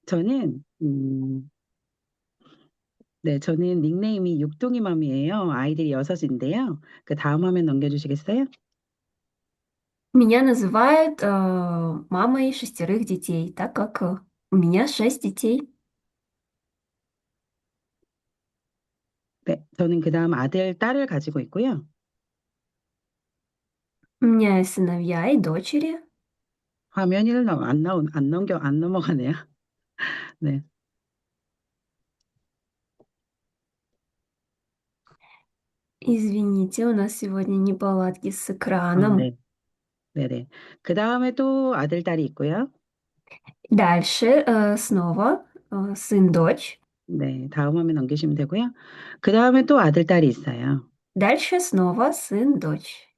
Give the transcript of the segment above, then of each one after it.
저는, 네, 저는 닉네임이 육둥이맘이에요. 아이들이 여섯인데요. 그 다음 화면 넘겨주시겠어요? Меня называют мамой шестерых детей, так как у меня шесть детей. 네, 저는 그 다음 아들, 딸을 가지고 있고요. У меня есть сыновья и дочери. 화면이 안 넘어가네요. 네, Извините, у нас сегодня неполадки с экраном. 네, 네네. 그 다음에 또 아들, 딸이 있고요. Дальше снова сын, дочь. 네, 다음 화면 넘기시면 되고요. 그 다음에 또 아들, 딸이 있어요. Дальше снова сын, дочь.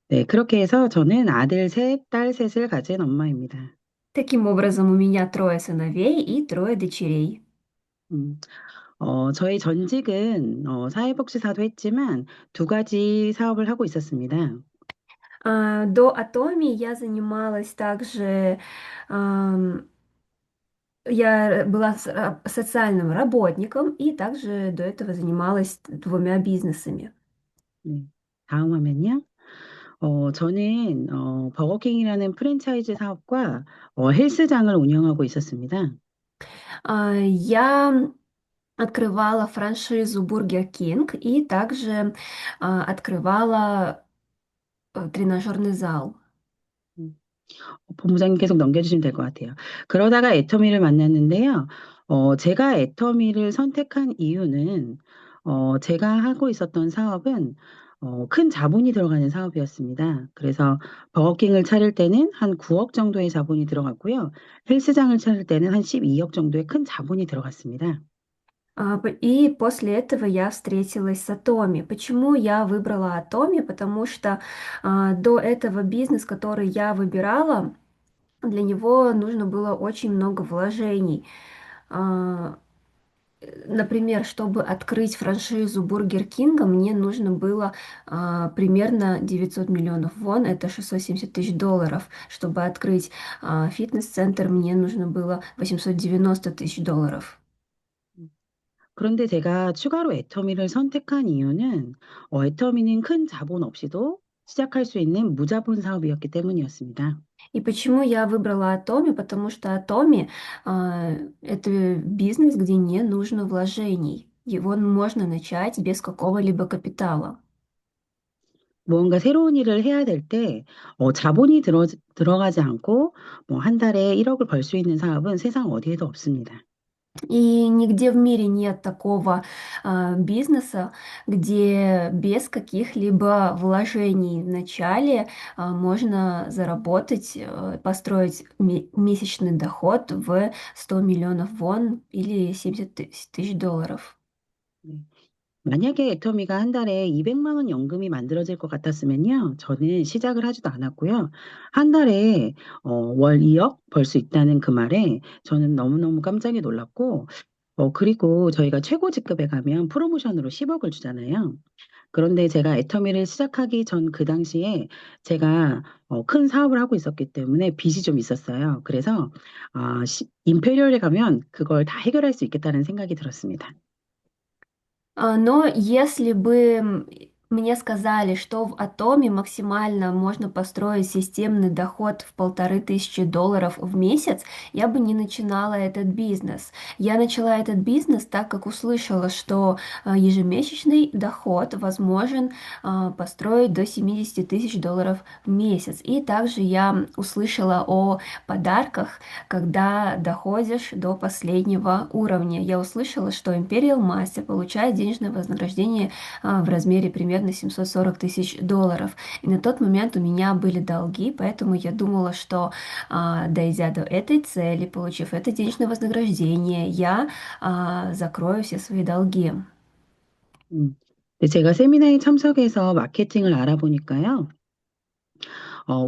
네, 그렇게 해서 저는 아들 셋, 딸 셋을 가진 엄마입니다. Таким образом, у меня трое сыновей и трое дочерей. 음, 저희 전직은 사회복지사도 했지만 두 가지 사업을 하고 있었습니다. До Атоми я занималась также ам, я была социальным работником и также до этого занималась двумя бизнесами. 네, 다음 화면요. 저는 버거킹이라는 프랜차이즈 사업과 헬스장을 운영하고 있었습니다. Я открывала франшизу Burger King и также открывала тренажерный зал. 음, 본부장님 계속 넘겨주시면 될 것 같아요. 그러다가 애터미를 만났는데요. 제가 애터미를 선택한 이유는 제가 하고 있었던 사업은 큰 자본이 들어가는 사업이었습니다. 그래서 버거킹을 차릴 때는 한 9억 정도의 자본이 들어갔고요. 헬스장을 차릴 때는 한 12억 정도의 큰 자본이 들어갔습니다. И после этого я встретилась с Атоми. Почему я выбрала Атоми? Потому что до этого бизнес, который я выбирала, для него нужно было очень много вложений. А, Например, чтобы открыть франшизу Бургер Кинга, мне нужно было примерно 900 миллионов вон, это 670 тысяч долларов. Чтобы открыть фитнес-центр, мне нужно было 890 тысяч долларов. 그런데 제가 추가로 애터미를 선택한 이유는 애터미는 큰 자본 없이도 시작할 수 있는 무자본 사업이었기 때문이었습니다. И почему я выбрала Атоми? Потому что Атоми это бизнес, где не нужно вложений. Его можно начать без какого-либо капитала. 무언가 새로운 일을 해야 될 때, 자본이 들어가지 않고, 뭐, 한 달에 1억을 벌 수 있는 사업은 세상 어디에도 없습니다. И нигде в мире нет такого бизнеса, где без каких-либо вложений в начале можно заработать, построить месячный доход в 100 миллионов вон или 70 тысяч долларов. 네. 만약에 애터미가 한 달에 200만 원 연금이 만들어질 것 같았으면요, 저는 시작을 하지도 않았고요. 한 달에 월 2억 벌 수 있다는 그 말에 저는 너무너무 깜짝이 놀랐고, 그리고 저희가 최고 직급에 가면 프로모션으로 10억을 주잖아요. 그런데 제가 애터미를 시작하기 전 그 당시에 제가 큰 사업을 하고 있었기 때문에 빚이 좀 있었어요. 그래서 임페리얼에 가면 그걸 다 해결할 수 있겠다는 생각이 들었습니다. Но если бы мне сказали, что в Атоме максимально можно построить системный доход в 1500 долларов в месяц, я бы не начинала этот бизнес. Я начала этот бизнес, так как услышала, что ежемесячный доход возможен построить до 70 тысяч долларов в месяц. И также я услышала о подарках, когда доходишь до последнего уровня. Я услышала, что Imperial Master получает денежное вознаграждение в размере примерно 740 тысяч долларов. И на тот момент у меня были долги, поэтому я думала, что дойдя до этой цели, получив это денежное вознаграждение, я закрою все свои долги. 음. 근데 제가 세미나에 참석해서 마케팅을 알아보니까요.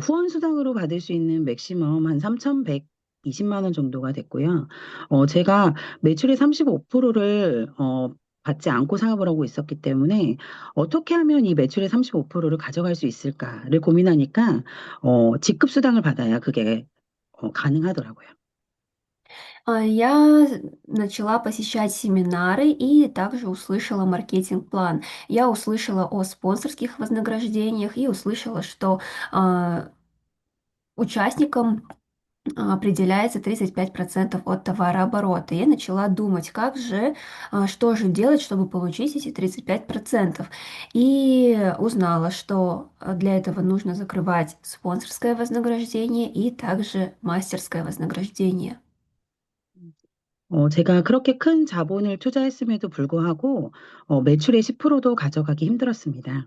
후원 수당으로 받을 수 있는 맥시멈 한 3,120만 원 정도가 됐고요. 제가 매출의 35%를 받지 않고 사업을 하고 있었기 때문에 어떻게 하면 이 매출의 35%를 가져갈 수 있을까를 고민하니까 직급 수당을 받아야 그게 가능하더라고요. Я начала посещать семинары и также услышала маркетинг-план. Я услышала о спонсорских вознаграждениях и услышала, что а, участникам определяется 35% от товарооборота. Я начала думать, что же делать, чтобы получить эти 35%. И узнала, что для этого нужно закрывать спонсорское вознаграждение и также мастерское вознаграждение. 제가 그렇게 큰 자본을 투자했음에도 불구하고 매출의 10%도 가져가기 힘들었습니다.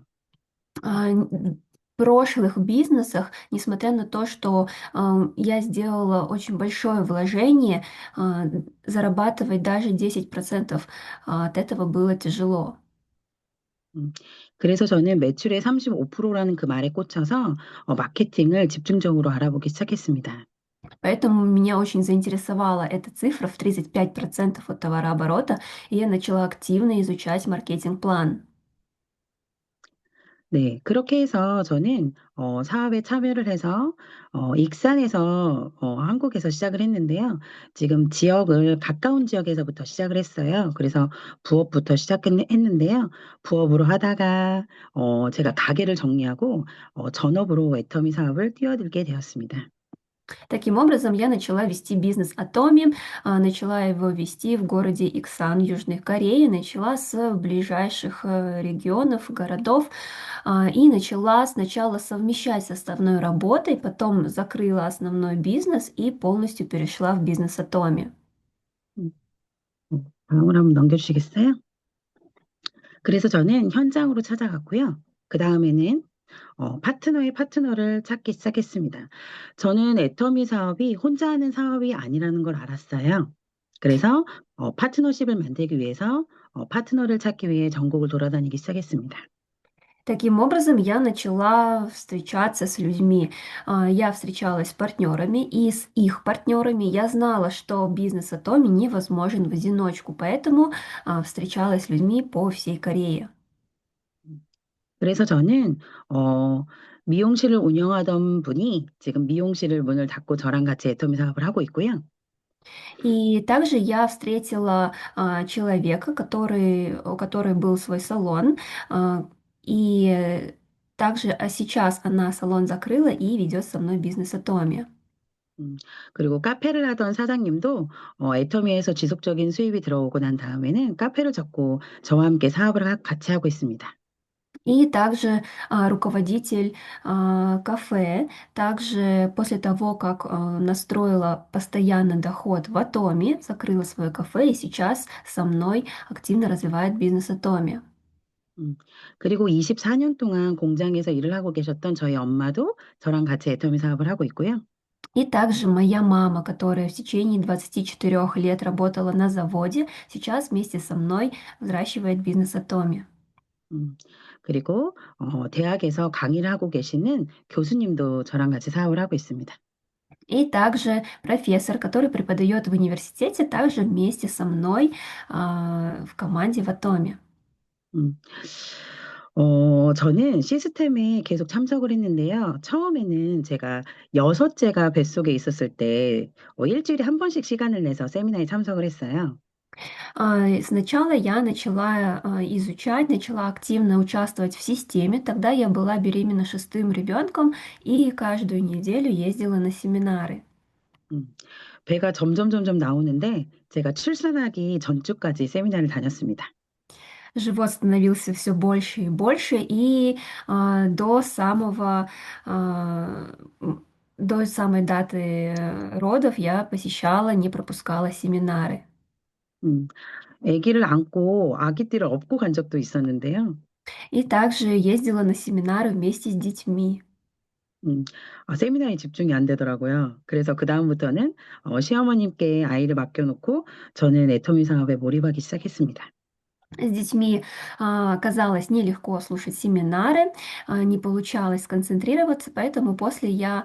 В прошлых бизнесах, несмотря на то, что я сделала очень большое вложение, а, зарабатывать даже 10% от этого было тяжело. 음, 그래서 저는 매출의 35%라는 그 말에 꽂혀서 마케팅을 집중적으로 알아보기 시작했습니다. Поэтому меня очень заинтересовала эта цифра в 35% от товарооборота, и я начала активно изучать маркетинг-план. 네, 그렇게 해서 저는 사업에 참여를 해서 익산에서 한국에서 시작을 했는데요. 지금 지역을 가까운 지역에서부터 시작을 했어요. 그래서 부업부터 시작했는데요. 부업으로 하다가 제가 가게를 정리하고 전업으로 애터미 사업을 뛰어들게 되었습니다. Таким образом, я начала вести бизнес Atomi, начала его вести в городе Иксан, Южной Корее, начала с ближайших регионов, городов, и начала сначала совмещать с основной работой, потом закрыла основной бизнес и полностью перешла в бизнес Atomi. 음, 다음으로 한번 넘겨주시겠어요? 그래서 저는 현장으로 찾아갔고요. 그 다음에는 파트너의 파트너를 찾기 시작했습니다. 저는 애터미 사업이 혼자 하는 사업이 아니라는 걸 알았어요. 그래서 파트너십을 만들기 위해서 파트너를 찾기 위해 전국을 돌아다니기 시작했습니다. Таким образом, я начала встречаться с людьми. Я встречалась с партнерами, и с их партнерами я знала, что бизнес Atomi невозможен в одиночку, поэтому встречалась с людьми по всей Корее. 그래서 저는 미용실을 운영하던 분이 지금 미용실을 문을 닫고 저랑 같이 애터미 사업을 하고 있고요. И также я встретила человека, у которой был свой салон, и также сейчас она салон закрыла и ведет со мной бизнес Atomi. 음, 그리고 카페를 하던 사장님도 애터미에서 지속적인 수입이 들어오고 난 다음에는 카페를 접고 저와 함께 사업을 같이 하고 있습니다. И также руководитель кафе, также после того, как настроила постоянный доход в Атоме, закрыла свое кафе и сейчас со мной активно развивает бизнес Атоме. 음, 그리고 24년 동안 공장에서 일을 하고 계셨던 저희 엄마도 저랑 같이 애터미 사업을 하고 있고요. И также моя мама, которая в течение 24 лет работала на заводе, сейчас вместе со мной взращивает бизнес Атоми. 음, 그리고 대학에서 강의를 하고 계시는 교수님도 저랑 같이 사업을 하고 있습니다. И также профессор, который преподает в университете, также вместе со мной в команде в Атоме. 음, 저는 시스템에 계속 참석을 했는데요. 처음에는 제가 여섯째가 뱃속에 있었을 때 일주일에 한 번씩 시간을 내서 세미나에 참석을 했어요. Сначала я начала изучать, начала активно участвовать в системе. Тогда я была беременна шестым ребенком и каждую неделю ездила на семинары. 음, 배가 점점 나오는데 제가 출산하기 전주까지 세미나를 다녔습니다. Живот становился все больше и больше, и до а, до самой даты родов я посещала, не пропускала семинары. 음, 아기를 안고 아기띠를 업고 간 적도 있었는데요. И также ездила на семинары вместе с детьми. 음, 세미나에 집중이 안 되더라고요. 그래서 그다음부터는 시어머님께 아이를 맡겨놓고 저는 애터미 사업에 몰입하기 시작했습니다. С детьми оказалось нелегко слушать семинары, не получалось сконцентрироваться, поэтому после я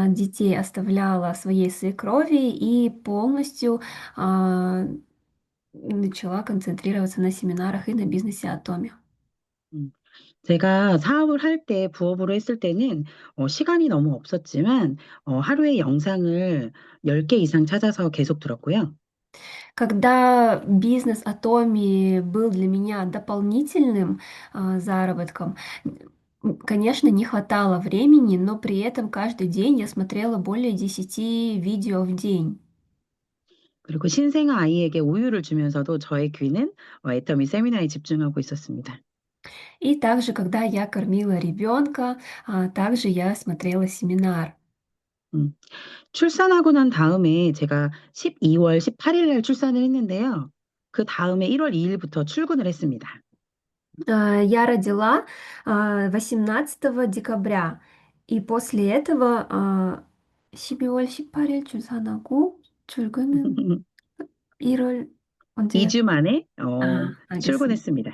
детей оставляла своей свекрови и полностью а, начала концентрироваться на семинарах и на бизнесе Атоми. 음, 제가 사업을 할 때, 부업으로 했을 때는 시간이 너무 없었지만 하루에 영상을 10개 이상 찾아서 계속 들었고요. Когда бизнес Atomi был для меня дополнительным заработком, конечно, не хватало времени, но при этом каждый день я смотрела более 10 видео в день. 그리고 신생 아이에게 우유를 주면서도 저의 귀는 애터미 세미나에 집중하고 있었습니다. И также, когда я кормила ребенка, также я смотрела семинар. 음, 출산하고 난 다음에 제가 12월 18일 날 출산을 했는데요. 그 다음에 1월 2일부터 출근을 했습니다. Я родила 18 декабря, и после этого 12월 18일 출산하고 출근은 1월 언제? 2주 만에 알겠습니다. 출근했습니다.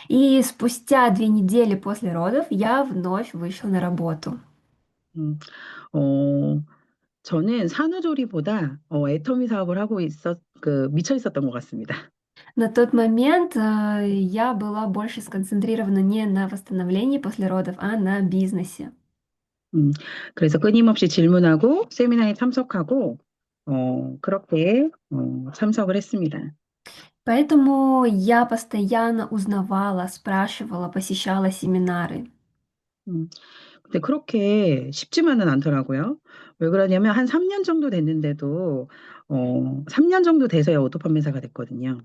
И спустя 2 недели после родов я вновь вышла на работу. 음, 어, 저는 산후조리보다 애터미 사업을 하고 미쳐 있었던 것 같습니다. На тот момент я была больше сконцентрирована не на восстановлении после родов, а на бизнесе. 음, 그래서 끊임없이 질문하고 세미나에 참석하고 그렇게 참석을 했습니다. Поэтому я постоянно узнавала, спрашивала, посещала семинары. 음, 근데 그렇게 쉽지만은 않더라고요. 왜 그러냐면 한 3년 정도 됐는데도 3년 정도 돼서야 오토 판매사가 됐거든요.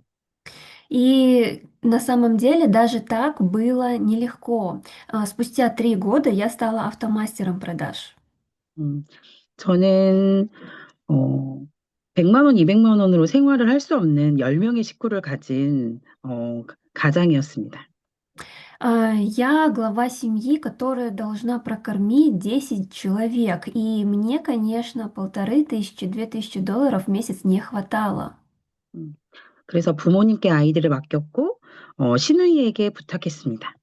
И на самом деле даже так было нелегко. Спустя 3 года я стала автомастером продаж. 음, 저는 어, 100만 원, 200만 원으로 생활을 할 수 없는 10명의 식구를 가진 가장이었습니다. Я глава семьи, которая должна прокормить 10 человек. И мне, конечно, 1500–2000 долларов в месяц не хватало. 음, 그래서 부모님께 아이들을 맡겼고 시누이에게 부탁했습니다.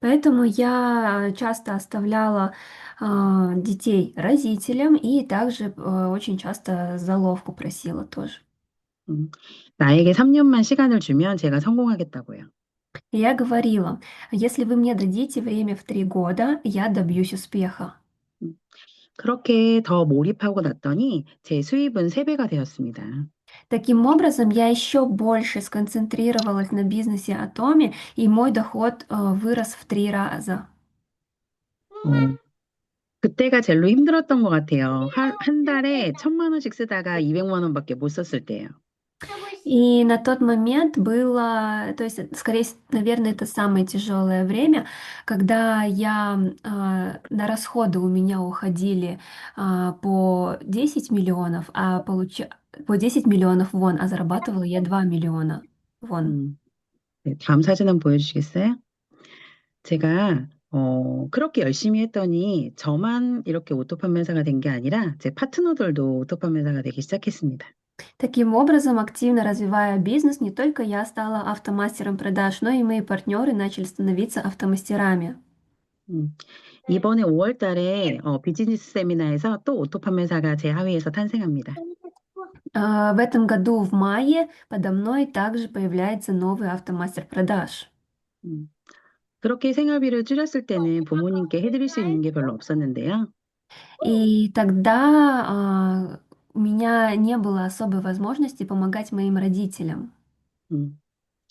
Поэтому я часто оставляла детей родителям и также очень часто заловку просила тоже. 음, 나에게 3년만 시간을 주면 제가 성공하겠다고요. И я говорила, если вы мне дадите время в 3 года, я добьюсь успеха. 음, 그렇게 더 몰입하고 났더니 제 수입은 3배가 되었습니다. Таким образом, я еще больше сконцентрировалась на бизнесе Атоми, и мой доход вырос в 3 раза. 어, 그때가 제일로 힘들었던 것 같아요. 한 달에 1,000만 원씩 쓰다가 200만 원밖에 못 썼을 때예요. И на тот момент было, то есть, скорее, наверное, это самое тяжелое время, когда на расходы у меня уходили по 10 миллионов, по 10 миллионов вон, а зарабатывала я 2 миллиона вон. 네, 다음 사진 한번 보여주시겠어요? 제가 그렇게 열심히 했더니 저만 이렇게 오토 판매사가 된 게 아니라 제 파트너들도 오토 판매사가 되기 시작했습니다. Таким образом, активно развивая бизнес, не только я стала автомастером продаж, но и мои партнеры начали становиться автомастерами. 음, 이번에 5월 달에 비즈니스 세미나에서 또 오토 판매사가 제 하위에서 탄생합니다. В этом году в мае подо мной также появляется новый автомастер продаж. 음, 그렇게 생활비를 줄였을 때는 부모님께 해드릴 수 있는 게 별로 없었는데요. И тогда у меня не было особой возможности помогать моим родителям. 음,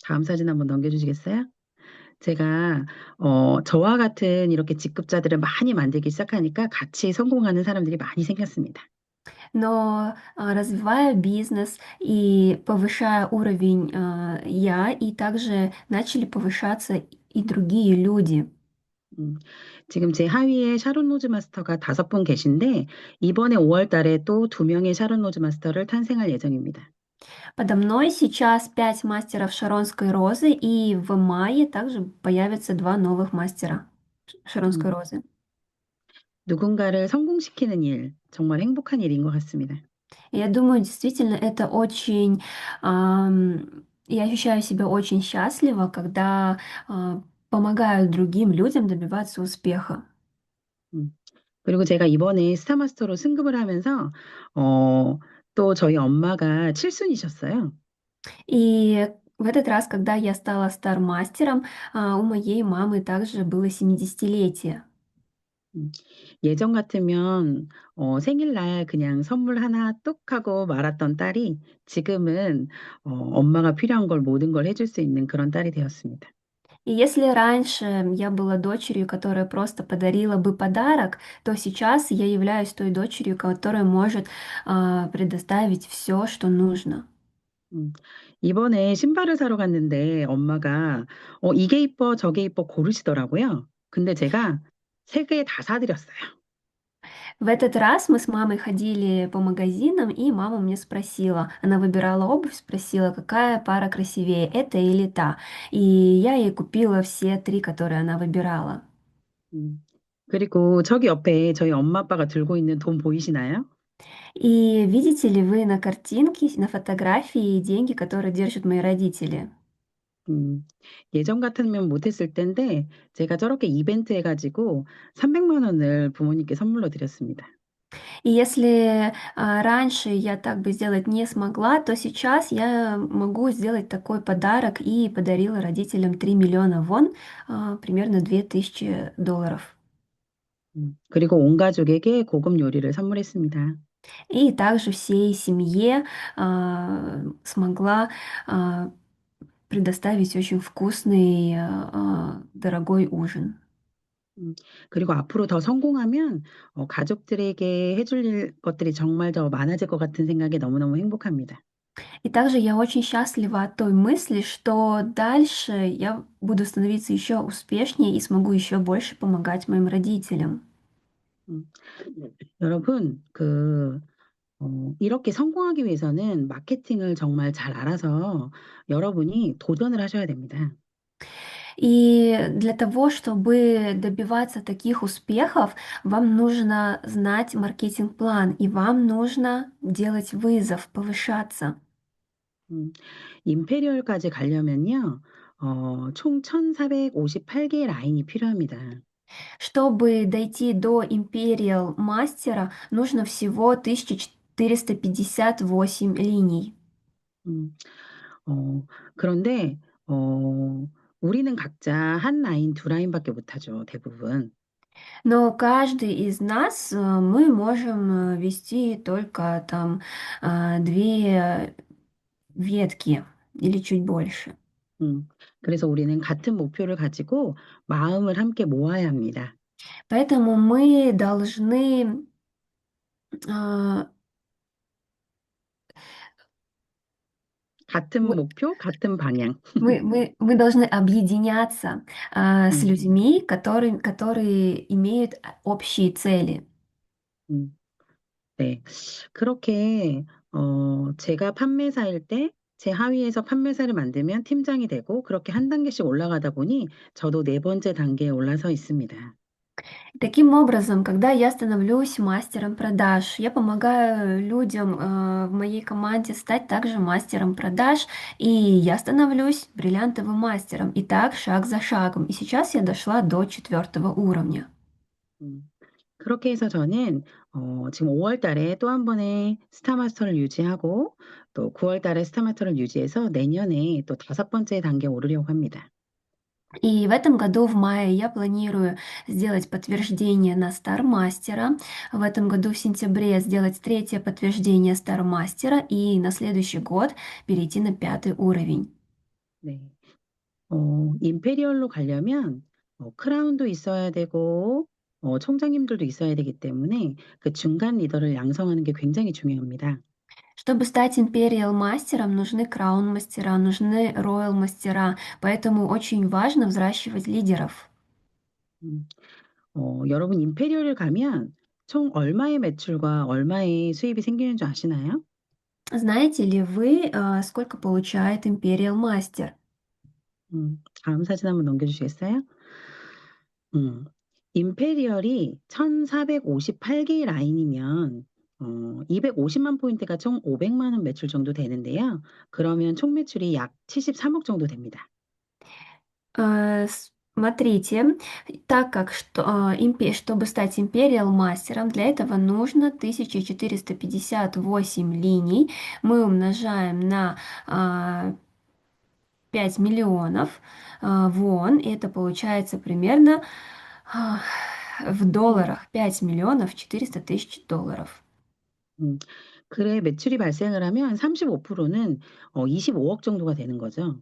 다음 사진 한번 넘겨주시겠어요? 제가 저와 같은 이렇게 직급자들을 많이 만들기 시작하니까 같이 성공하는 사람들이 많이 생겼습니다. Но развивая бизнес и повышая уровень и также начали повышаться и другие люди. 음, 지금 제 하위에 샤론 로즈 마스터가 5분 계신데 이번에 5월 달에 또 2명의 샤론 로즈 마스터를 탄생할 예정입니다. Подо мной сейчас 5 мастеров Шаронской розы, и в мае также появятся 2 новых мастера Шаронской 음, розы. 누군가를 성공시키는 일, 정말 행복한 일인 것 같습니다. И я думаю, действительно, это очень... я ощущаю себя очень счастливо, когда помогаю другим людям добиваться успеха. 음, 그리고 제가 이번에 스타마스터로 승급을 하면서 또 저희 엄마가 7순이셨어요. И В этот раз, когда я стала стар-мастером, у моей мамы также было 70-летие. 음, 예전 같으면 생일날 그냥 선물 하나 뚝 하고 말았던 딸이 지금은 엄마가 필요한 걸 모든 걸 해줄 수 있는 그런 딸이 되었습니다. И если раньше я была дочерью, которая просто подарила бы подарок, то сейчас я являюсь той дочерью, которая может предоставить все, что нужно. 음, 이번에 신발을 사러 갔는데 엄마가 이게 이뻐 저게 이뻐 고르시더라고요. 근데 제가 세 개 다 사드렸어요. В этот раз мы с мамой ходили по магазинам, и мама мне спросила, она выбирала обувь, спросила, какая пара красивее, эта или та. И я ей купила все три, которые она выбирала. 음, 그리고 저기 옆에 저희 엄마 아빠가 들고 있는 돈 보이시나요? И видите ли вы на картинке, на фотографии деньги, которые держат мои родители? 음, 예전 같으면 못했을 텐데 제가 저렇게 이벤트 해가지고 300만 원을 부모님께 선물로 드렸습니다. И если раньше я так бы сделать не смогла, то сейчас я могу сделать такой подарок и подарила родителям 3 миллиона вон, примерно $2000. 그리고 온 가족에게 고급 요리를 선물했습니다. И также всей семье смогла а, предоставить очень вкусный, дорогой ужин. 음, 그리고 앞으로 더 성공하면 가족들에게 해줄 것들이 정말 더 많아질 것 같은 생각에 너무너무 행복합니다. И также я очень счастлива от той мысли, что дальше я буду становиться еще успешнее и смогу еще больше помогать моим родителям. 음, 여러분, 이렇게 성공하기 위해서는 마케팅을 정말 잘 알아서 여러분이 도전을 하셔야 됩니다. И для того, чтобы добиваться таких успехов, вам нужно знать маркетинг-план, и вам нужно делать вызов, повышаться. 음, 임페리얼까지 가려면요, 총 1458개의 라인이 필요합니다. Чтобы дойти до Imperial мастера, нужно всего 1458 линий. 음, 그런데, 우리는 각자 한 라인, 두 라인밖에 못하죠, 대부분. Но каждый из нас, мы можем вести только там две ветки или чуть больше. 그래서 우리는 같은 목표를 가지고 마음을 함께 모아야 합니다. Поэтому мы должны а, 같은 мы, 목표, 같은 방향. мы должны объединяться с 음, людьми, которые имеют общие цели. 음, 네. 그렇게, 제가 판매사일 때, 제 하위에서 판매사를 만들면 팀장이 되고, 그렇게 한 단계씩 올라가다 보니, 저도 네 번째 단계에 올라서 있습니다. Таким образом, когда я становлюсь мастером продаж, я помогаю людям в моей команде стать также мастером продаж, и я становлюсь бриллиантовым мастером. И так, шаг за шагом. И сейчас я дошла до 4-го уровня. 음, 그렇게 해서 저는, 지금 5월 달에 또 한 번의 스타마스터를 유지하고, 또 9월 달에 스타마스터를 유지해서 내년에 또 다섯 번째 단계에 오르려고 합니다. И в этом году, в мае, я планирую сделать подтверждение на Стармастера. В этом году, в сентябре, сделать третье подтверждение Стармастера. И на следующий год перейти на 5-й уровень. 네. 임페리얼로 가려면 크라운도 있어야 되고 총장님들도 있어야 되기 때문에 그 중간 리더를 양성하는 게 굉장히 중요합니다. Чтобы стать империал мастером, нужны краун мастера, нужны роял мастера, поэтому очень важно взращивать лидеров. 음, 여러분 임페리얼을 가면 총 얼마의 매출과 얼마의 수입이 생기는 줄 아시나요? Знаете ли вы, сколько получает империал мастер? 다음 사진 한번 넘겨주시겠어요? 음, 임페리얼이 1458개의 라인이면 250만 포인트가 총 500만 원 매출 정도 되는데요. 그러면 총 매출이 약 73억 정도 됩니다. Смотрите, так как чтобы стать империал мастером, для этого нужно 1458 линий. Мы умножаем на 5 миллионов вон, и это получается примерно а, в долларах 5 миллионов 400 тысяч долларов. 음, 그래, 매출이 발생을 하면 35%는 25억 정도가 되는 거죠.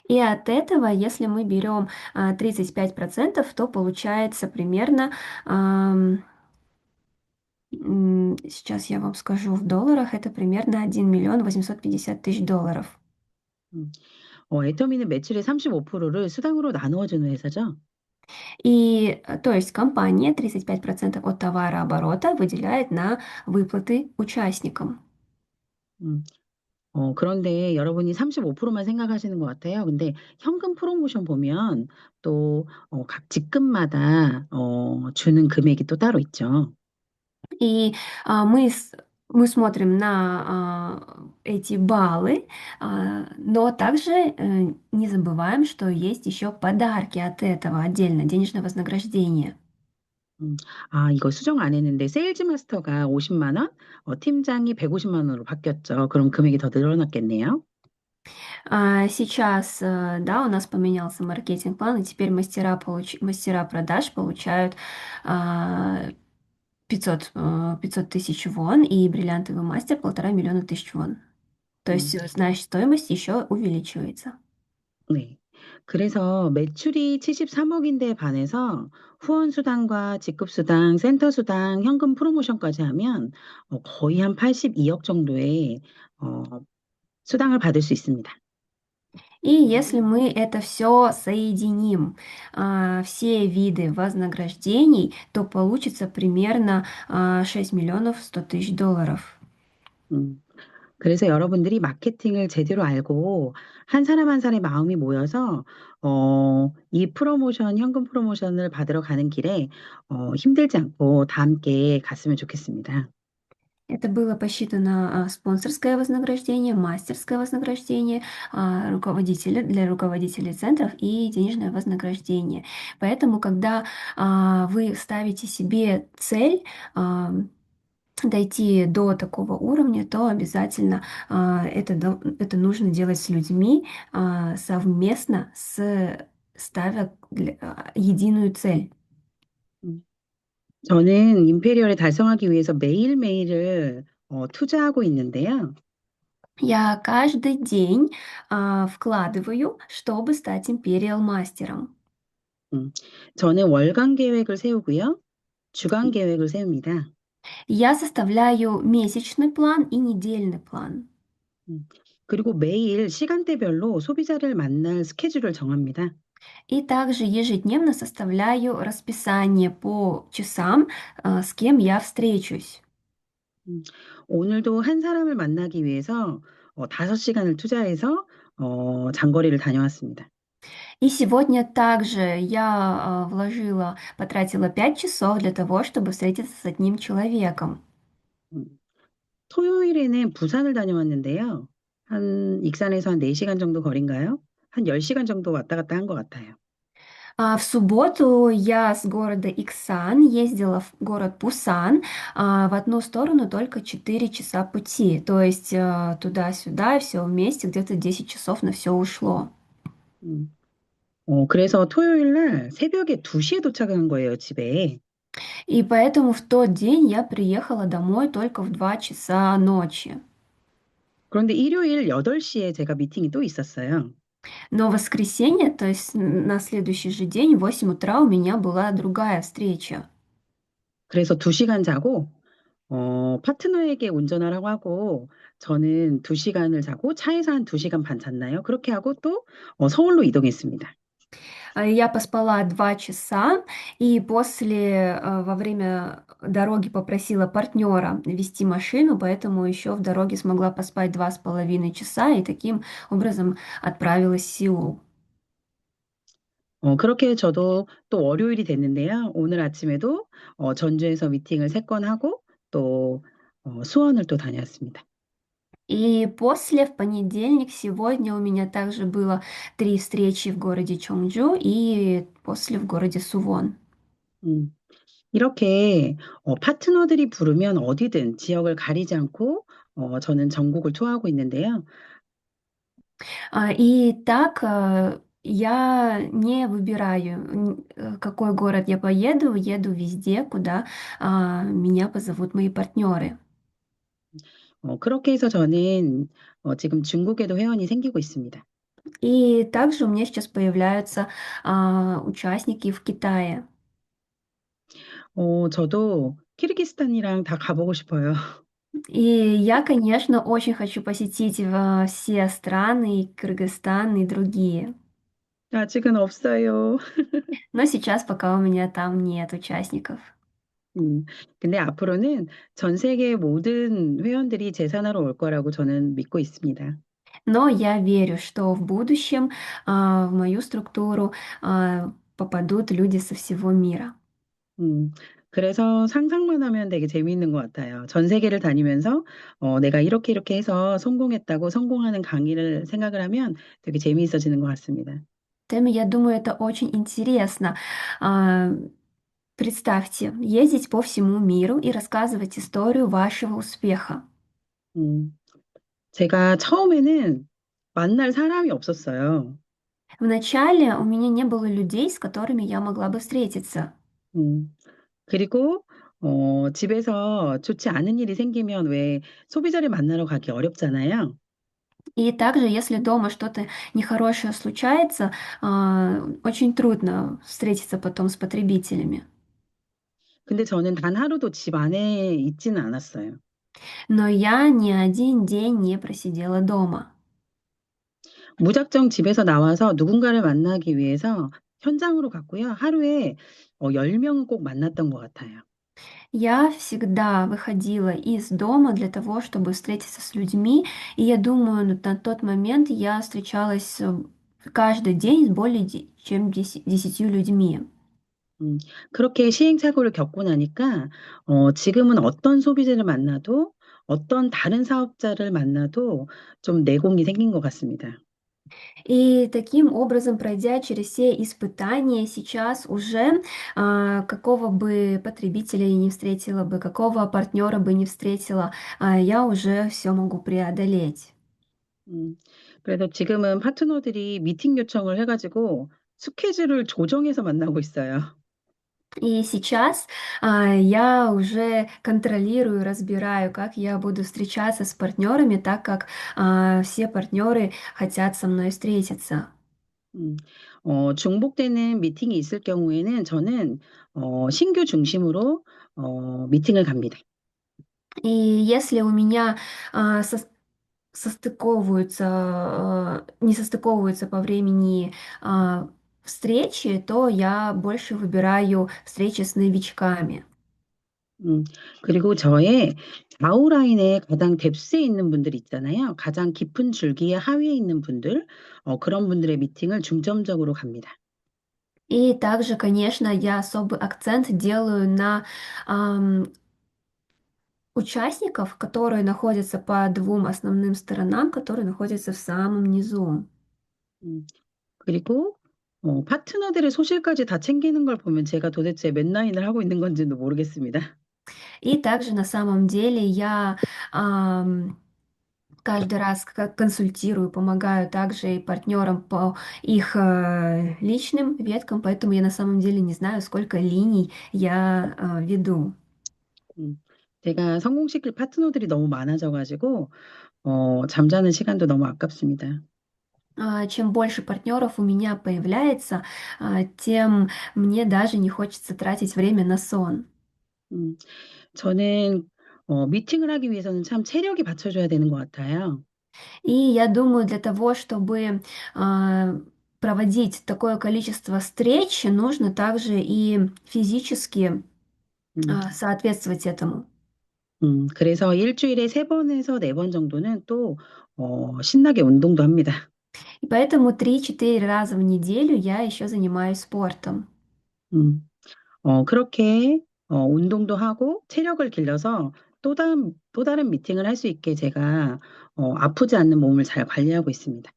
И от этого, если мы берем 35%, то получается примерно, сейчас я вам скажу в долларах, это примерно 1 миллион 850 тысяч долларов. 음, 애터미는 매출의 35%를 수당으로 나누어 주는 회사죠. И, то есть компания 35% от товарооборота выделяет на выплаты участникам. 음, 그런데 여러분이 35%만 생각하시는 것 같아요. 근데 현금 프로모션 보면 또 각 직급마다 주는 금액이 또 따로 있죠. И мы смотрим на эти баллы, но также не забываем, что есть еще подарки от этого отдельно, денежное вознаграждение. 음, 이거 수정 안 했는데 세일즈 마스터가 50만 원, 팀장이 150만 원으로 바뀌었죠. 그럼 금액이 더 늘어났겠네요. Сейчас, да, у нас поменялся маркетинг-план, и теперь мастера продаж получают а, 500 тысяч вон, и бриллиантовый мастер 1,5 миллиона вон. То 음, есть, значит, стоимость еще увеличивается. 네. 그래서 매출이 73억인데 반해서 후원 수당과 직급 수당, 센터 수당, 현금 프로모션까지 하면 거의 한 82억 정도의 어, 수당을 받을 수 있습니다. И если мы это все соединим, все виды вознаграждений, то получится примерно 6 миллионов 100 тысяч долларов. 음, 그래서 여러분들이 마케팅을 제대로 알고 한 사람 한 사람의 마음이 모여서 이 프로모션, 현금 프로모션을 받으러 가는 길에 힘들지 않고 다 함께 갔으면 좋겠습니다. Это было посчитано спонсорское вознаграждение, мастерское вознаграждение, руководителя для руководителей центров и денежное вознаграждение. Поэтому, когда вы ставите себе цель дойти до такого уровня, то обязательно это нужно делать с людьми совместно, ставя единую цель. 음, 저는 임페리얼을 달성하기 위해서 매일매일을 투자하고 있는데요. Я каждый день вкладываю, чтобы стать империал мастером. 음, 저는 월간 계획을 세우고요. 주간 계획을 세웁니다. Я составляю месячный план и недельный план. 음, 그리고 매일 시간대별로 소비자를 만날 스케줄을 정합니다. И также ежедневно составляю расписание по часам, с кем я встречусь. 음, 오늘도 한 사람을 만나기 위해서 5시간을 투자해서 장거리를 다녀왔습니다. И сегодня также я потратила 5 часов для того, чтобы встретиться с одним человеком. 음, 토요일에는 부산을 다녀왔는데요. 익산에서 한 4시간 정도 거리인가요? 한 10시간 정도 왔다 갔다 한 것 같아요. В субботу я с города Иксан ездила в город Пусан, в одну сторону только 4 часа пути, то есть туда-сюда, все вместе, где-то 10 часов на все ушло. 음, 그래서 토요일 날 새벽에 2시에 도착한 거예요, 집에. И поэтому в тот день я приехала домой только в 2 часа ночи. 그런데 일요일 8시에 제가 미팅이 또 있었어요. Но в воскресенье, то есть на следующий же день, в 8 утра у меня была другая встреча. 그래서 2시간 자고 파트너에게 운전하라고 하고 저는 2시간을 자고 차에서 한 2시간 반 잤나요? 그렇게 하고 또 서울로 이동했습니다. Я поспала 2 часа, и во время дороги попросила партнера вести машину, поэтому еще в дороге смогла поспать 2,5 часа, и таким образом отправилась в Сеул. 그렇게 저도 또 월요일이 됐는데요. 오늘 아침에도 전주에서 미팅을 3건 하고 또 수원을 또 다녀왔습니다. И после, в понедельник, сегодня у меня также было 3 встречи в городе Чонджу и после в городе Сувон. 음, 이렇게 파트너들이 부르면 어디든 지역을 가리지 않고 저는 전국을 투어하고 있는데요. И так я не выбираю, какой город я поеду, еду везде, куда меня позовут мои партнеры. 그렇게 해서 저는 지금 중국에도 회원이 생기고 있습니다. И также у меня сейчас появляются участники в Китае. 저도 키르기스탄이랑 다 가보고 싶어요. И я, конечно, очень хочу посетить все страны, и Кыргызстан и другие. 아직은 없어요. Но сейчас пока у меня там нет участников. 음, 근데 앞으로는 전 세계 모든 회원들이 제산하러 올 거라고 저는 믿고 있습니다. Но я верю, что в будущем в мою структуру попадут люди со всего мира. 음, 그래서 상상만 하면 되게 재미있는 것 같아요. 전 세계를 다니면서 내가 이렇게 이렇게 해서 성공했다고 성공하는 강의를 생각을 하면 되게 재미있어지는 것 같습니다. Тем, я думаю, это очень интересно. А, Представьте, ездить по всему миру и рассказывать историю вашего успеха. 음, 제가 처음에는 만날 사람이 없었어요. Вначале у меня не было людей, с которыми я могла бы встретиться. 음, 그리고 집에서 좋지 않은 일이 생기면 왜 소비자를 만나러 가기 어렵잖아요. И также, если дома что-то нехорошее случается, очень трудно встретиться потом с потребителями. 근데 저는 단 하루도 집 안에 있지는 않았어요. Но я ни один день не просидела дома. 무작정 집에서 나와서 누군가를 만나기 위해서 현장으로 갔고요. 하루에 10명은 꼭 만났던 것 같아요. Я всегда выходила из дома для того, чтобы встретиться с людьми, и я думаю, на тот момент я встречалась каждый день с более чем 10 людьми. 음, 그렇게 시행착오를 겪고 나니까 지금은 어떤 소비자를 만나도 어떤 다른 사업자를 만나도 좀 내공이 생긴 것 같습니다. И таким образом, пройдя через все испытания, сейчас уже какого бы потребителя я не встретила бы, какого партнера бы не встретила, я уже все могу преодолеть. 음, 그래서 지금은 파트너들이 미팅 요청을 해가지고 스케줄을 조정해서 만나고 있어요. И сейчас я уже контролирую, разбираю, как я буду встречаться с партнерами, так как все партнеры хотят со мной встретиться. 음, 중복되는 미팅이 있을 경우에는 저는 신규 중심으로 미팅을 갑니다. И если у меня не состыковываются по времени встречи, то я больше выбираю встречи с новичками. 음, 그리고 저의 좌우 라인에 가장 뎁스에 있는 분들 있잖아요. 가장 깊은 줄기의 하위에 있는 분들, 그런 분들의 미팅을 중점적으로 갑니다. И также, конечно, я особый акцент делаю на участников, которые находятся по двум основным сторонам, которые находятся в самом низу. 음, 그리고 파트너들의 소실까지 다 챙기는 걸 보면 제가 도대체 몇 라인을 하고 있는 건지도 모르겠습니다. И также на самом деле я каждый раз консультирую, помогаю также и партнерам по их личным веткам, поэтому я на самом деле не знаю, сколько линий я веду. 음, 제가 성공시킬 파트너들이 너무 많아져가지고 잠자는 시간도 너무 아깝습니다. Чем больше партнеров у меня появляется, тем мне даже не хочется тратить время на сон. 음, 저는 미팅을 하기 위해서는 참 체력이 받쳐줘야 되는 것 같아요. И я думаю, для того, чтобы проводить такое количество встреч, нужно также и физически 음, соответствовать этому. 그래서 일주일에 3번에서 4번 정도는 또 신나게 운동도 합니다. И поэтому 3-4 раза в неделю я еще занимаюсь спортом. 음, 그렇게 운동도 하고 체력을 길러서 또 다른 미팅을 할 수 있게 제가 아프지 않는 몸을 잘 관리하고 있습니다.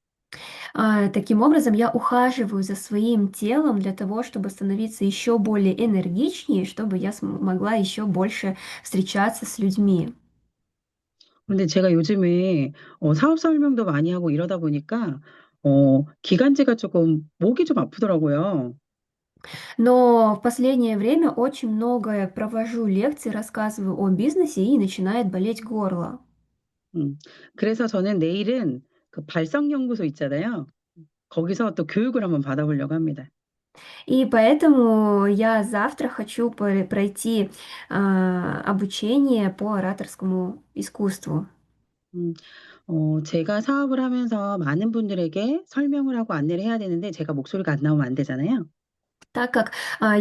Таким образом, я ухаживаю за своим телом для того, чтобы становиться еще более энергичнее, чтобы я могла еще больше встречаться с людьми. 근데 제가 요즘에 사업 설명도 많이 하고 이러다 보니까 기관지가 조금 목이 좀 아프더라고요. Но в последнее время очень много провожу лекций, рассказываю о бизнесе и начинает болеть горло. 음, 그래서 저는 내일은 그 발성연구소 있잖아요. 거기서 또 교육을 한번 받아보려고 합니다. И поэтому я завтра хочу пройти обучение по ораторскому искусству. 음, 제가 사업을 하면서 많은 분들에게 설명을 하고 안내를 해야 되는데 제가 목소리가 안 나오면 안 되잖아요. Так как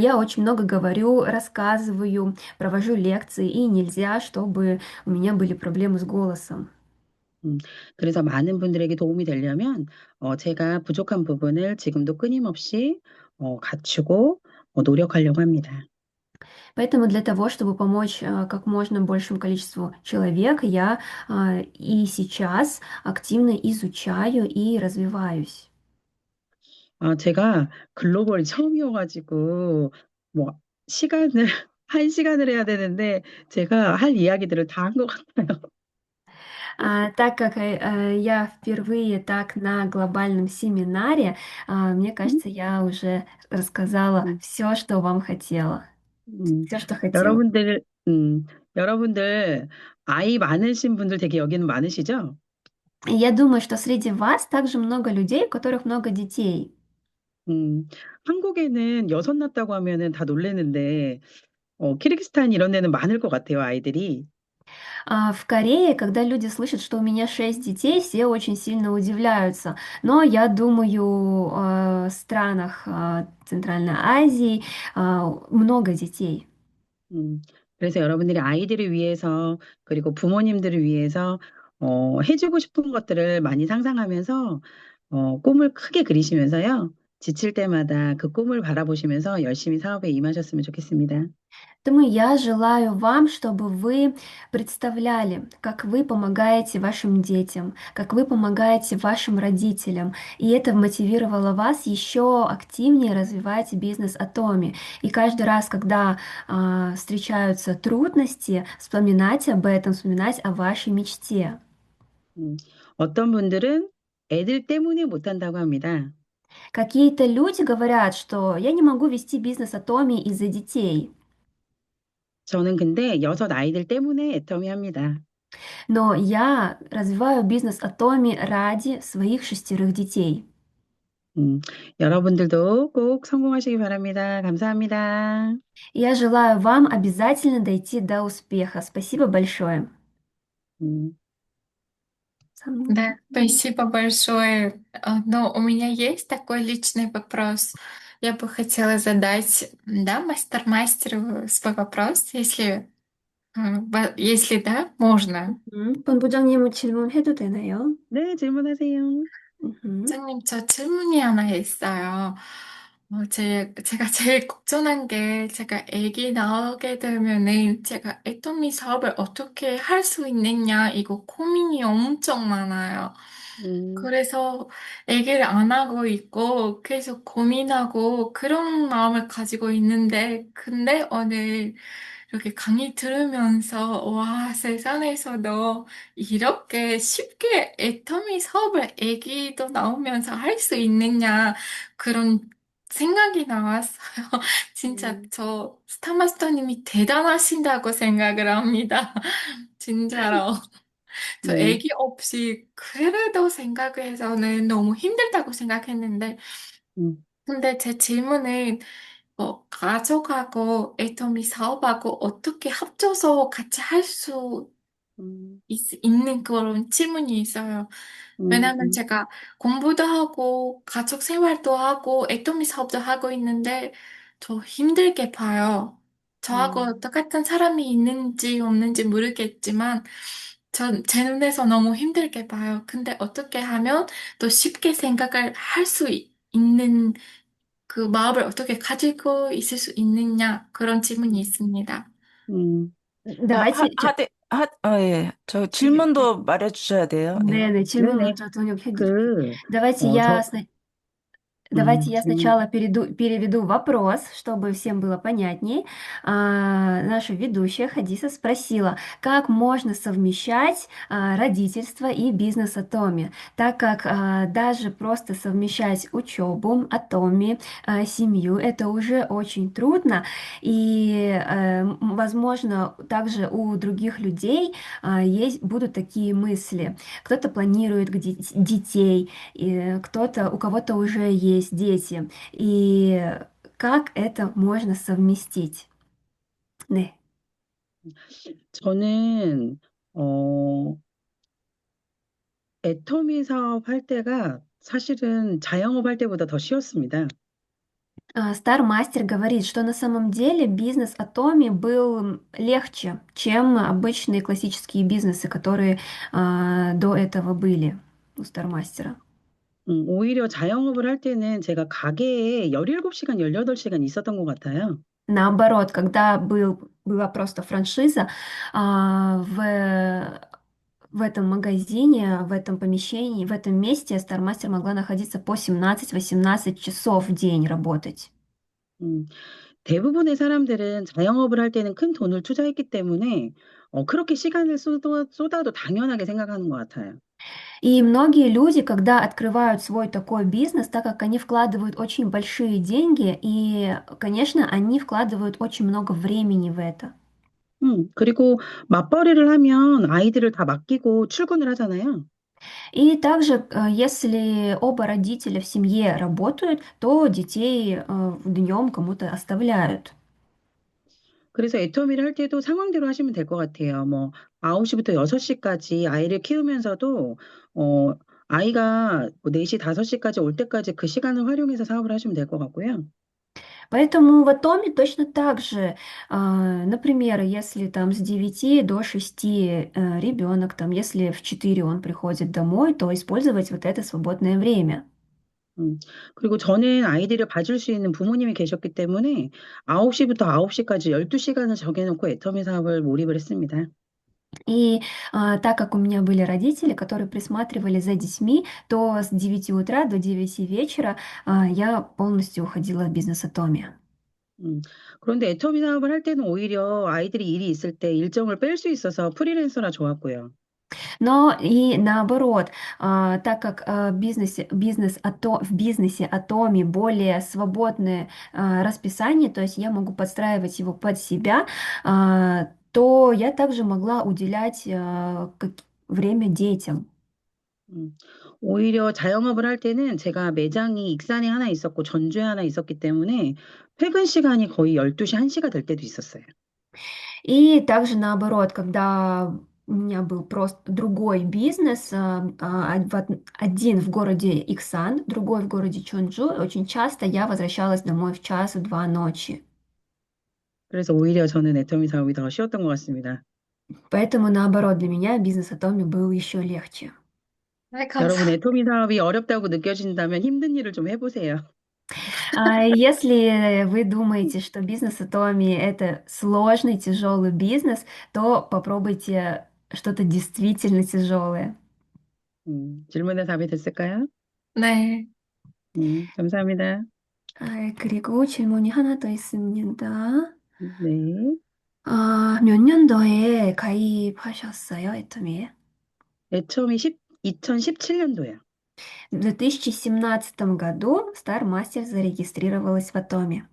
я очень много говорю, рассказываю, провожу лекции, и нельзя, чтобы у меня были проблемы с голосом. 음, 그래서 많은 분들에게 도움이 되려면 제가 부족한 부분을 지금도 끊임없이 갖추고 노력하려고 합니다. Поэтому для того, чтобы помочь как можно большему количеству человек, я и сейчас активно изучаю и развиваюсь. 제가 글로벌이 처음이어가지고 뭐 시간을 한 시간을 해야 되는데 제가 할 이야기들을 다 한 것 같아요. Так как я впервые так на глобальном семинаре, мне 음, кажется, я уже рассказала 음, все, что вам хотела, 음. все, что хотела. 여러분들, 여러분들 아이 많으신 분들 되게 여기는 많으시죠? И я думаю, что среди вас также много людей, у которых много детей. 음, 한국에는 여섯 낳았다고 하면은 다 놀래는데 키르기스탄 이런 데는 많을 것 같아요, 아이들이. В Корее, когда люди слышат, что у меня 6 детей, все очень сильно удивляются. Но я думаю, в странах Центральной Азии много детей. 음, 그래서 여러분들이 아이들을 위해서, 그리고 부모님들을 위해서, 해주고 싶은 것들을 많이 상상하면서, 꿈을 크게 그리시면서요. 지칠 때마다 그 꿈을 바라보시면서 열심히 사업에 임하셨으면 좋겠습니다. Поэтому я желаю вам, чтобы вы представляли, как вы помогаете вашим детям, как вы помогаете вашим родителям, и это мотивировало вас еще активнее развивать бизнес Атоми. И каждый раз, когда встречаются трудности, вспоминать об этом, вспоминать о вашей мечте. 음, 어떤 분들은 애들 때문에 못한다고 합니다. Какие-то люди говорят, что я не могу вести бизнес Атоми из-за детей, 저는 근데 여섯 아이들 때문에 애터미 합니다. но я развиваю бизнес Атоми ради своих 6 детей. 음, 여러분들도 꼭 성공하시기 바랍니다. 감사합니다. Я желаю вам обязательно дойти до успеха. Спасибо большое. 음, Сам- Да, спасибо большое. Но у меня есть такой личный вопрос. Я бы хотела задать, да, мастер-мастеру свой вопрос, если да, можно. 본부장님 질문해도 되나요? 네, 질문하세요. 음. 원장님, 저 질문이 하나 있어요. 제가 제일 걱정한 게 제가 아기 나오게 되면은 제가 애터미 사업을 어떻게 할 수 있느냐, 이거 고민이 엄청 많아요. 음, 그래서 아기를 안 하고 있고 계속 고민하고 그런 마음을 가지고 있는데, 근데 오늘 이렇게 강의 들으면서 와, 세상에서도 이렇게 쉽게 애터미 사업을 아기도 나오면서 할 수 있느냐, 그런 생각이 나왔어요. 진짜 음, 저 스타마스터님이 대단하신다고 생각을 합니다. 진짜로. 저 네. 아기 없이 그래도 생각해서는 너무 힘들다고 생각했는데, 음, 근데 제 질문은 가족하고 애터미 사업하고 어떻게 합쳐서 같이 할 수 음, 있는 그런 질문이 있어요. 왜냐면 음, 제가 공부도 하고 가족 생활도 하고 애터미 사업도 하고 있는데 저 힘들게 봐요. 저하고 음, 똑같은 사람이 있는지 없는지 모르겠지만 제 눈에서 너무 힘들게 봐요. 근데 어떻게 하면 또 쉽게 생각을 할 수 있는 그 마음을 어떻게 가지고 있을 수 있느냐 그런 질문이 있습니다. 음. Давайте, 예. 저 네, 질문도 말해 주셔야 돼요. 예. 네, 질문 네네. 먼저 등록해 드릴게요. 그, Давайте 어, я 저, Давайте я 질문. сначала переведу вопрос, чтобы всем было понятней. Наша ведущая Хадиса спросила, как можно совмещать родительство и бизнес Атоми, так как даже просто совмещать учебу Атоми, семью, это уже очень трудно, и, возможно, также у других людей будут такие мысли. Кто-то планирует детей, и кто-то, у кого-то уже есть дети. И как это можно совместить? 네. 저는, 애터미 사업 할 때가 사실은 자영업 할 때보다 더 쉬웠습니다. Star Master говорит, что на самом деле бизнес Atomi был легче, чем обычные классические бизнесы, которые до этого были у Star Master. 오히려 자영업을 할 때는 제가 가게에 17시간, 18시간 있었던 것 같아요. Наоборот, когда была просто франшиза, в этом магазине, в этом помещении, в этом месте Star Master могла находиться по 17-18 часов в день работать. 음, 대부분의 사람들은 자영업을 할 때는 큰 돈을 투자했기 때문에 그렇게 시간을 쏟아도 당연하게 생각하는 것 같아요. И многие люди, когда открывают свой такой бизнес, так как они вкладывают очень большие деньги, и, конечно, они вкладывают очень много времени в это. 그리고 맞벌이를 하면 아이들을 다 맡기고 출근을 하잖아요. И также, если оба родителя в семье работают, то детей днем кому-то оставляют. 그래서 애터미를 할 때도 상황대로 하시면 될 것 같아요. 뭐 9시부터 6시까지 아이를 키우면서도 어 아이가 뭐 4시, 5시까지 올 때까지 그 시간을 활용해서 사업을 하시면 될 것 같고요. Поэтому в Атоме точно так же, например, если там с 9 до 6 ребенок, там, если в 4 он приходит домой, то использовать вот это свободное время. 음. 그리고 저는 아이들을 봐줄 수 있는 부모님이 계셨기 때문에 9시부터 9시까지 12시간을 정해 놓고 애터미 사업을 몰입을 했습니다. И так как у меня были родители, которые присматривали за детьми, то с 9 утра до 9 вечера я полностью уходила в бизнес Атоме. 음. 그런데 애터미 사업을 할 때는 오히려 아이들이 일이 있을 때 일정을 뺄 수 있어서 프리랜서라 좋았고요. Но и наоборот, так как в бизнесе Атоми более свободное расписание, то есть я могу подстраивать его под себя, то я также могла уделять время детям. 음. 오히려 자영업을 할 때는 제가 매장이 익산에 하나 있었고 전주에 하나 있었기 때문에 퇴근 시간이 거의 12시, 1시가 될 때도 있었어요. И также наоборот, когда у меня был просто другой бизнес, один в городе Иксан, другой в городе Чонджу, очень часто я возвращалась домой в 1-2 ночи. 그래서 오히려 저는 애터미 사업이 더 쉬웠던 것 같습니다. Поэтому наоборот, для меня бизнес Атоми был еще легче. 네, 여러분 감사합니다. 애터미 사업이 어렵다고 느껴진다면 힘든 일을 좀 해보세요. Если вы думаете, что бизнес Атоми это сложный, тяжелый бизнес, то попробуйте что-то действительно тяжелое. 질문에 답이 됐을까요? 네. 감사합니다. 그리고 질문이 하나 더 있습니다. 네. 몇 년도에 가입하셨어요, 애터미에? 애터미 2017년도요. В 2017 году Star Master зарегистрировалась в Атоме.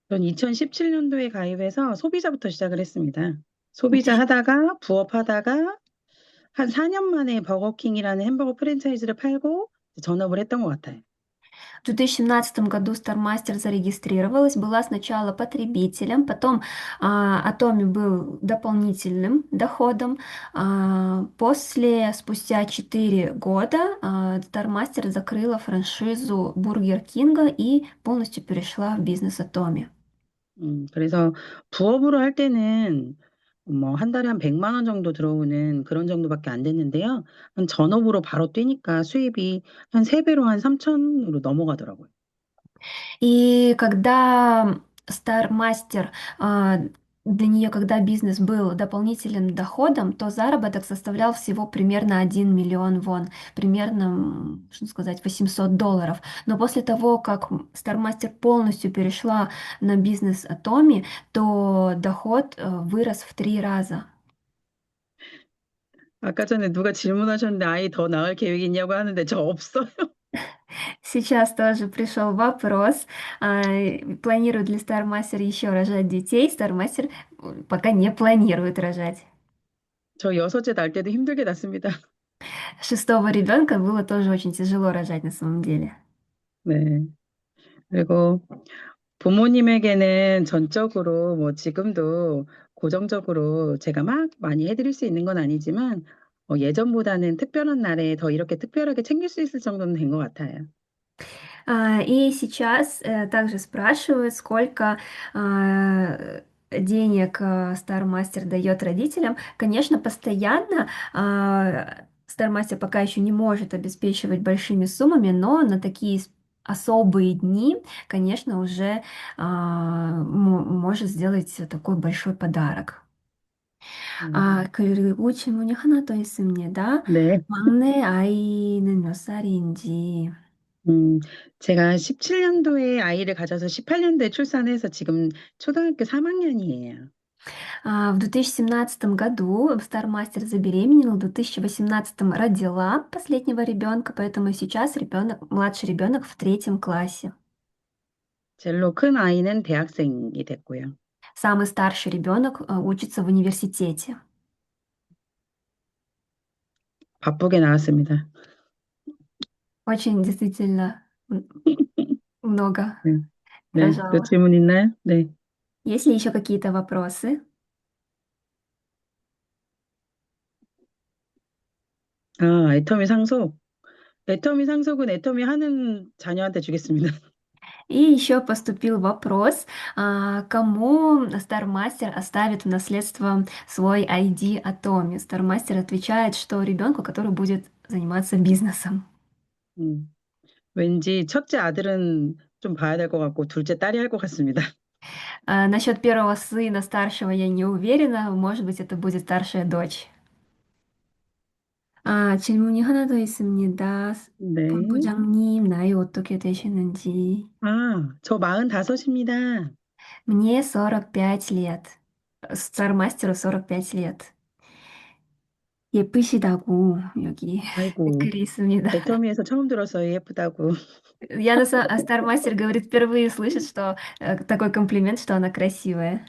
전 2017년도에 가입해서 소비자부터 시작을 했습니다. 소비자 하다가 부업하다가 한 4년 만에 버거킹이라는 햄버거 프랜차이즈를 팔고 전업을 했던 것 같아요. В 2017 году Star Master зарегистрировалась, была сначала потребителем, потом Atomi был дополнительным доходом. Спустя 4 года Star Master закрыла франшизу Бургер Кинга и полностью перешла в бизнес Atomi. 그래서 부업으로 할 때는 뭐 한 달에 한 100만 원 정도 들어오는 그런 정도밖에 안 됐는데요. 한 전업으로 바로 뛰니까 수입이 한 3배로 한 3천으로 넘어가더라고요. И когда Star Master для нее, когда бизнес был дополнительным доходом, то заработок составлял всего примерно 1 миллион вон, примерно, что сказать, $800. Но после того, как Стармастер полностью перешла на бизнес Atomi, то доход вырос в 3 раза. 아까 전에 누가 질문하셨는데 아이 더 낳을 계획이 있냐고 하는데 저 없어요. Сейчас тоже пришел вопрос. Планирует ли Стармастер еще рожать детей? Стармастер пока не планирует рожать. 저 여섯째 낳을 때도 힘들게 낳습니다. Шестого ребенка было тоже очень тяжело рожать на самом деле. 네. 그리고 부모님에게는 전적으로 뭐 지금도 고정적으로 제가 막 많이 해드릴 수 있는 건 아니지만 예전보다는 특별한 날에 더 이렇게 특별하게 챙길 수 있을 정도는 된 것 같아요. И сейчас также спрашивают, сколько денег Star Master дает родителям. Конечно, постоянно Star Master пока еще не может обеспечивать большими суммами, но на такие особые дни, конечно, уже может сделать такой большой подарок. 그리고 질문이 하나 더 있습니다. 네. 막내 아이는 몇 살인지. 제가 17년도에 아이를 가져서 18년도에 출산해서 지금 초등학교 3학년이에요. В 2017 году Стармастер забеременела, в 2018 родила последнего ребенка, поэтому сейчас младший ребенок в 3 классе. 제일로 큰 아이는 대학생이 됐고요. Самый старший ребенок учится в университете. 바쁘게 나왔습니다. Очень действительно много 네. 네. 또 рожала. 질문 있나요? 네. Есть ли еще какие-то вопросы? 애터미 상속. 애터미 상속은 애터미 하는 자녀한테 주겠습니다. И еще поступил вопрос, кому Стармастер оставит в наследство свой ID Atomi. Стармастер отвечает, что ребенку, который будет заниматься бизнесом. 음, 왠지 첫째 아들은 좀 봐야 될 것 같고 둘째 딸이 할 것 같습니다. Насчет первого сына старшего я не уверена, может быть, это будет старшая дочь. 질문이 하나 더 있습니다. 네. 본부장님, 나이 어떻게 되시는지. 저 45입니다. Мне 45 лет. Стармастеру 45 лет. 예쁘시다고 여기 아이고, 댓글이 있습니다. 애터미에서 처음 들었어요. 예쁘다고. Стармастер говорит, впервые слышит, что такой комплимент, что она красивая.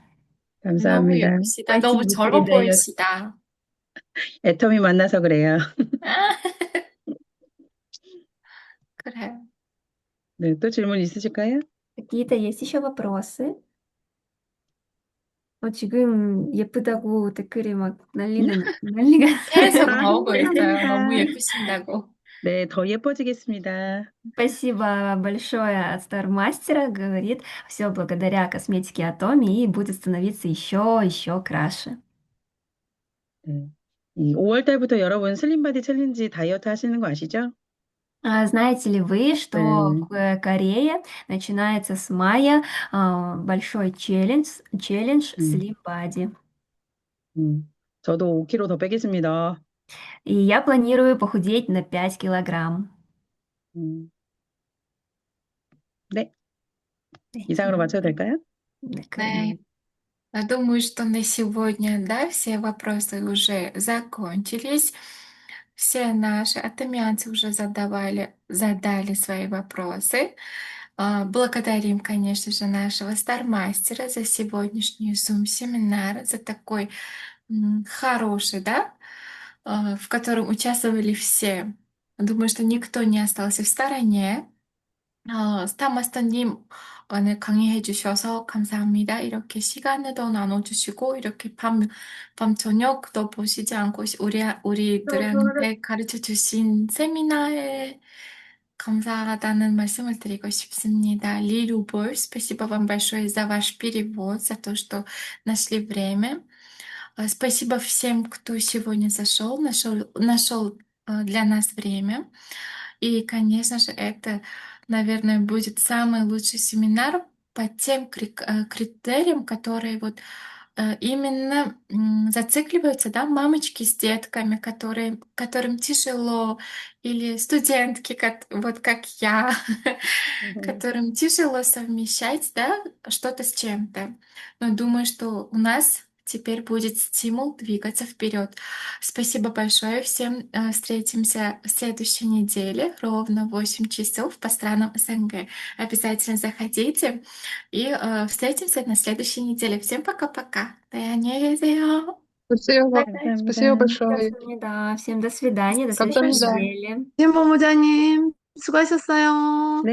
너무 감사합니다. 예쁘시다. 너무 Спасибо 젊어 передает. 보이시다. 애터미 만나서 그래요. 아, 그래. 네, 또 질문 있으실까요? Какие-то есть еще вопросы? 지금 예쁘다고 댓글이 막 난리가 계속 났어요. 나오고 있어요. 너무 감사합니다. 예쁘신다고. 네, 더 예뻐지겠습니다. Спасибо большое от Стармастера. Говорит, все благодаря косметике Атоми и будет становиться еще краше. 네. 이 5월 달부터 여러분 슬림바디 챌린지 다이어트 하시는 거 아시죠? Знаете ли вы, что 네. в Корее начинается с мая большой челлендж 음, Slim Body? 저도 5kg 더 빼겠습니다. И я планирую похудеть на 5 килограмм. 음, 네, 네, 이상으로 맞춰도 될까요? 네, 네. Я думаю, что на сегодня, да, все вопросы уже закончились. Все наши атомианцы уже задали свои вопросы. Благодарим, конечно же, нашего стармастера за сегодняшний Zoom-семинар, за такой хороший, да, в котором участвовали все. Думаю, что никто не остался в стороне. 스타마스터님, 오늘 강의해 주셔서 감사합니다. 이렇게 시간을 더 나눠주시고, 이렇게 밤 저녁도 보시지 않고, 우리들한테 가르쳐 주신 세미나에 감사하다는 말씀을 드리고 싶습니다. Ли Любовь, спасибо вам большое за ваш перевод, за то, что нашли время. Спасибо всем, кто сегодня нашел для нас время. И, конечно же, это, наверное, будет самый лучший семинар по тем критериям, которые вот именно зацикливаются, да, мамочки с детками, которым тяжело, или студентки, вот как я, Мгм. которым тяжело совмещать, да, что-то с чем-то. Но думаю, что у нас теперь будет стимул двигаться вперед. Спасибо большое всем. Встретимся в следующей неделе ровно в 8 часов по странам СНГ. Обязательно заходите. И встретимся на следующей неделе. Всем пока-пока. 네, 안녕히 계세요. спасибо, спасибо 감사합니다. большое. 감사합니다. Всем до свидания, до следующей 감사합니다. недели. 김 본부장님, 수고하셨어요. 네.